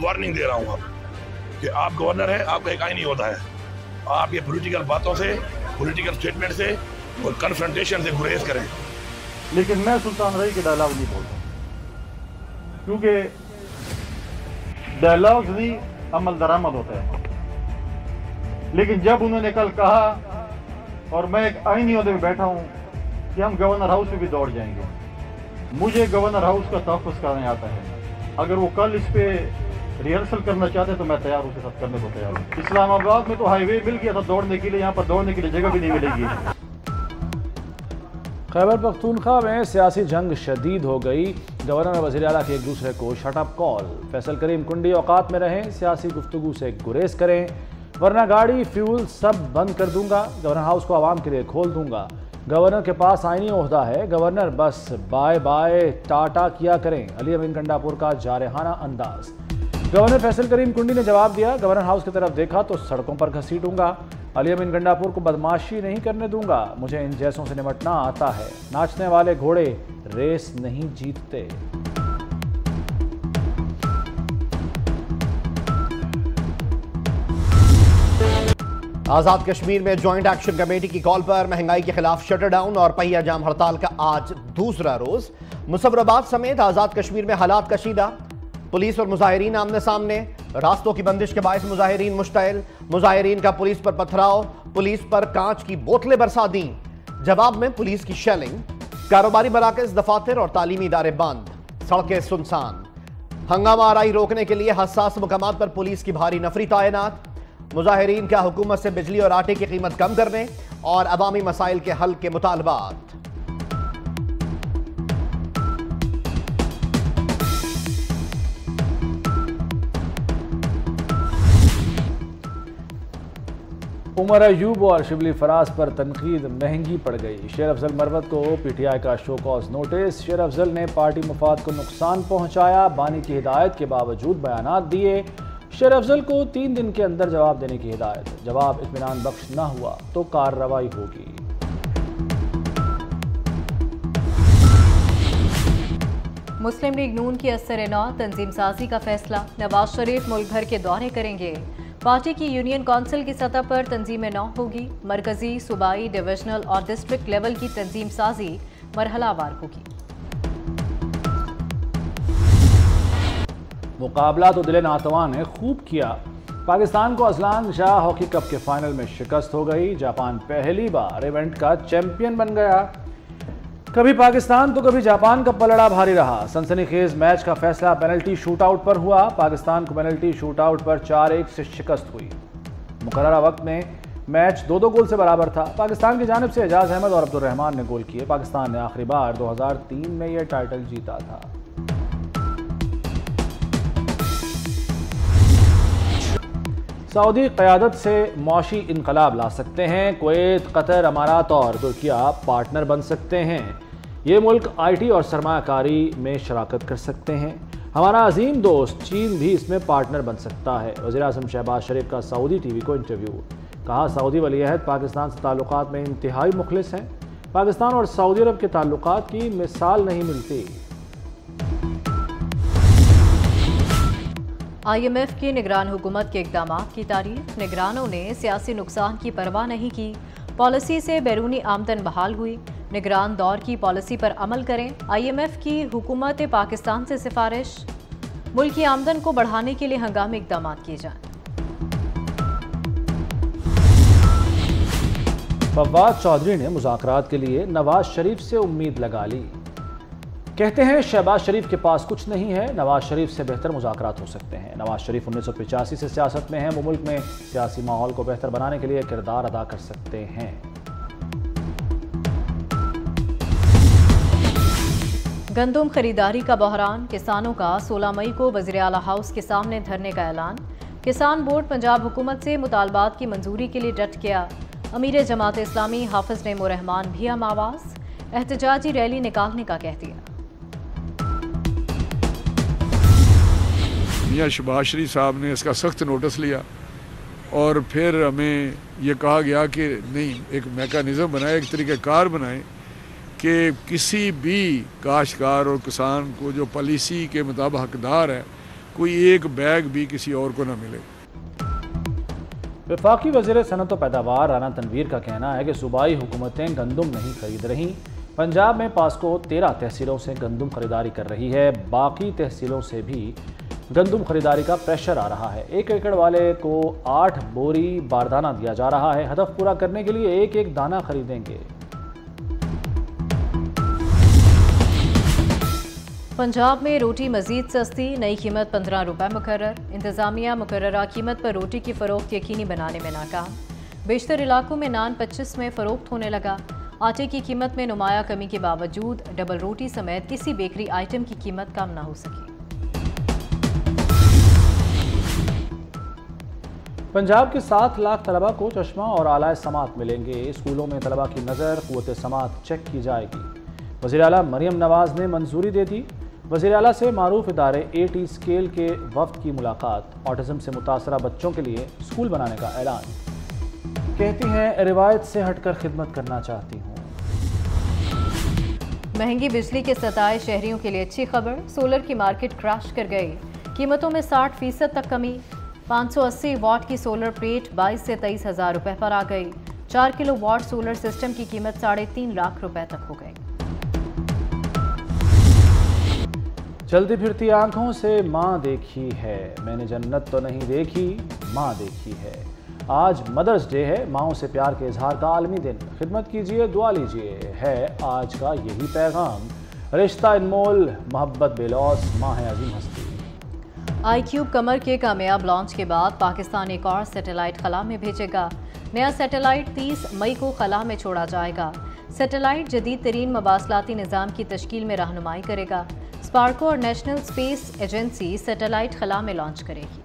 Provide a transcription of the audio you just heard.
Warning दे रहा हूँ आप कि आप गवर्नर हैं, आपका एक आईनी होता है। आप ये पॉलिटिकल बातों से, पॉलिटिकल स्टेटमेंट से और कन्फ्रंटेशन से गुरेज करें। लेकिन मैं सुल्तान रही के डायलॉग नहीं बोलता, क्योंकि डायलॉग नहीं अमल दरामद होता है। लेकिन जब उन्होंने कल कहा, और मैं एक आईनी होते में बैठा हूं कि हम गवर्नर हाउस में भी दौड़ जाएंगे, मुझे गवर्नर हाउस का तहफ़्फ़ुज़ करने आता है। अगर वो कल इस पे रिहर्सल करना चाहते तो मैं तैयार उसके साथ करने को तैयार हूँ। इस्लामाबाद में तो हाईवे मिल गया था दौड़ने के लिए, यहाँ पर दौड़ने के लिए जगह भी नहीं मिलेगी। खैबर पख्तूनख्वा में सियासी जंग शदीद हो गई। गवर्नर और वज़ीर आला के एक दूसरे को शटअप कॉल। फैसल करीम कुंडी औकात में रहें, सियासी गुफ्तगू से गुरेज करें, वरना गाड़ी फ्यूल सब बंद कर दूंगा। गवर्नर हाउस को आवाम के लिए खोल दूंगा। गवर्नर के पास आईनी ओहदा है, गवर्नर बस बाय बाय टाटा किया करें। अली अमीन गंडापुर का जारहाना अंदाज। गवर्नर फैसल करीम कुंडी ने जवाब दिया, गवर्नर हाउस की तरफ देखा तो सड़कों पर घसीटूंगा। अली अमीन गंडापुर को बदमाशी नहीं करने दूंगा, मुझे इन जैसों से निपटना आता है। नाचने वाले घोड़े रेस नहीं जीतते। आज़ाद कश्मीर में ज्वाइंट एक्शन कमेटी की कॉल पर महंगाई के खिलाफ शटर डाउन और पहिया जाम हड़ताल का आज दूसरा रोज। मुसव्वराबाद समेत आज़ाद कश्मीर में हालात कशीदा। पुलिस और मुजाहिरीन आमने सामने। रास्तों की बंदिश के बायस मुजाहिरीन मुश्तइल। मुजाहिरीन का पुलिस पर पथराव, पुलिस पर कांच की बोतलें बरसा दी। जवाब में पुलिस की शेलिंग। कारोबारी मराकज, दफातर और तालीमी इदारे बंद, सड़कें सुनसान। हंगामा आराई रोकने के लिए हसास मुकामात पर पुलिस की भारी नफरी तैनात। मुजाहिरीन का हुकूमत से बिजली और आटे की कीमत कम करने और अवामी मसाइल के हल के मुतालबात। उमर अयूब और शिबली फराज पर तनकीद महंगी पड़ गई। शेर अफजल मरवत को पीटीआई का शो कॉज नोटिस। शेर अफजल ने पार्टी मफाद को नुकसान पहुंचाया, बानी की हिदायत के बावजूद बयानात दिए। शेर अफजल को 3 दिन के अंदर जवाब देने की हिदायत। जवाब इत्मीनान बख्श न हुआ तो कार्रवाई होगी। मुस्लिम लीग नून की असर-ए-नौ तंजीम साजी का फैसला। नवाज शरीफ मुल्क भर के दौरे करेंगे। पार्टी की यूनियन काउंसिल की सतह पर तंजीम-ए-नौ होगी। मरकजी, सूबाई, डिविजनल और डिस्ट्रिक्ट लेवल की तंजीम साजी मरहलावार होगी। मुकाबला तो दिल नातवा ने खूब किया। पाकिस्तान को अजलान शाह हॉकी कप के फाइनल में शिकस्त हो गई। जापान पहली बार इवेंट का चैंपियन बन गया। कभी पाकिस्तान तो कभी जापान का पलड़ा भारी रहा। सनसनीखेज मैच का फैसला पेनल्टी शूटआउट पर हुआ। पाकिस्तान को पेनल्टी शूटआउट पर 4-1 से शिकस्त हुई। मुकर्ररा वक्त में मैच 2-2 गोल से बराबर था। पाकिस्तान की जानिब से एजाज अहमद और अब्दुल रहमान ने गोल किए। पाकिस्तान ने आखिरी बार 2003 में यह टाइटल जीता था। सऊदी क़यादत से मौशी इनकलाब ला सकते हैं। कुवैत, कतर, अमारात और तुर्किया पार्टनर बन सकते हैं। ये मुल्क आईटी और सरमायाकारी में शराकत कर सकते हैं। हमारा अजीम दोस्त चीन भी इसमें पार्टनर बन सकता है। वज़ीर-ए-आज़म शहबाज शरीफ का सऊदी टीवी को इंटरव्यू। कहा, सऊदी वली-अहद पाकिस्तान से ताल्लुकात में इंतहाई मुखलिस हैं। पाकिस्तान और सऊदी अरब के ताल्लुकात की मिसाल नहीं मिलती। IMF की निगरान हुकूमत के इक़दामात की तारीफ। निगरानों ने सियासी नुकसान की परवाह नहीं की। पॉलिसी से बैरूनी आमदन बहाल हुई। निगरान दौर की पॉलिसी पर अमल करें। IMF की हुकूमत पाकिस्तान से सिफारिश। मुल्क की आमदन को बढ़ाने के लिए हंगामी इक़दामात किए जाएं। फवाद चौधरी ने मुज़ाकरात के लिए नवाज शरीफ से उम्मीद लगा ली। कहते हैं शहबाज शरीफ के पास कुछ नहीं है, नवाज शरीफ से बेहतर मुज़ाकरात हो सकते हैं। नवाज शरीफ 1985 से सियासत में हैं। वो मुल्क में सियासी माहौल को बेहतर बनाने के लिए किरदार अदा कर सकते हैं। गंदम खरीदारी का बहरान। किसानों का 16 मई को वज़ीर आला हाउस के सामने धरने का ऐलान। किसान बोर्ड पंजाब हुकूमत से मुतालबात की मंजूरी के लिए डट गया। अमीर जमात इस्लामी हाफिज नईम रहमान भी हम आवाज़। एहतजाजी रैली निकालने का कह दिया। मियां शहबाज शरीफ साहब ने इसका सख्त नोटिस लिया और फिर हमें ये कहा गया कि नहीं, एक मैकेनिज़्म बनाए, एक तरीक़ाकार बनाए कि किसी भी काश्तकार और किसान को जो पॉलिसी के मुताबिक हकदार है कोई एक बैग भी किसी और को ना मिले। वफाकी वज़ीर सनअत व पैदावार राना तनवीर का कहना है कि सूबाई हुकूमतें गंदम नहीं खरीद रहीं। पंजाब में पास्को 13 तहसीलों से गंदम खरीदारी कर रही है। बाकी तहसीलों से भी गंदम खरीदारी का प्रेशर आ रहा है। 1 एकड़ वाले को 8 बोरी बारदाना दिया जा रहा है। हदफ पूरा करने के लिए एक एक दाना खरीदेंगे। पंजाब में रोटी मजीद सस्ती, नई कीमत 15 रुपये मुकर्रर। इंतजामिया मुकर्ररा कीमत पर रोटी की फ़रोख्त यकीनी बनाने में नाकाम। बेशतर इलाकों में नान 25 में फ़रोख्त होने लगा। आटे की कीमत में नुमाया कमी के बावजूद डबल रोटी समेत किसी बेकरी आइटम की कीमत कम ना हो सकी। पंजाब के 7 लाख तलबा को चश्मा और आला समात मिलेंगे। स्कूलों में तलबा की नज़र क़ुव्वत समात चेक की जाएगी। वज़ीर आला मरियम नवाज़ ने मंजूरी दे दी। वज़ीर आला से मारूफ इदारे 80 स्केल के वफ्द की मुलाकात। ऑटिज़म से मुतासरा बच्चों के लिए स्कूल बनाने का ऐलान। कहती हैं रिवायत से हटकर खिदमत करना चाहती हूँ। महंगी बिजली के सताए शहरियों के लिए अच्छी खबर। सोलर की मार्केट क्रैश कर गई। कीमतों में 60% तक कमी। 580 वाट की सोलर प्लेट 22 से 23 हज़ार रुपये पर आ गई। 4 किलो वाट सोलर सिस्टम की कीमत 3.5 लाख रुपए तक हो गई। चलती फिरती आंखों से माँ देखी है, मैंने जन्नत तो नहीं देखी, माँ देखी है। आज मदर्स डे है। माँओं से प्यार के इजहार का आलमी दिन। खिदमत कीजिए, दुआ लीजिए, है आज का यही पैगाम। रिश्ता अनमोल, मोहब्बत बेलौस, माँ है अजीम हस्ती। iCube कमर के कामयाब लॉन्च के बाद पाकिस्तान एक और सैटेलाइट खला में भेजेगा। नया सैटेलाइट 30 मई को खला में छोड़ा जाएगा। सैटेलाइट जदीद तरीन मवासलाती निज़ाम की तश्कील में रहनुमाई करेगा। स्पार्को और नेशनल स्पेस एजेंसी सैटेलाइट खला में लॉन्च करेगी।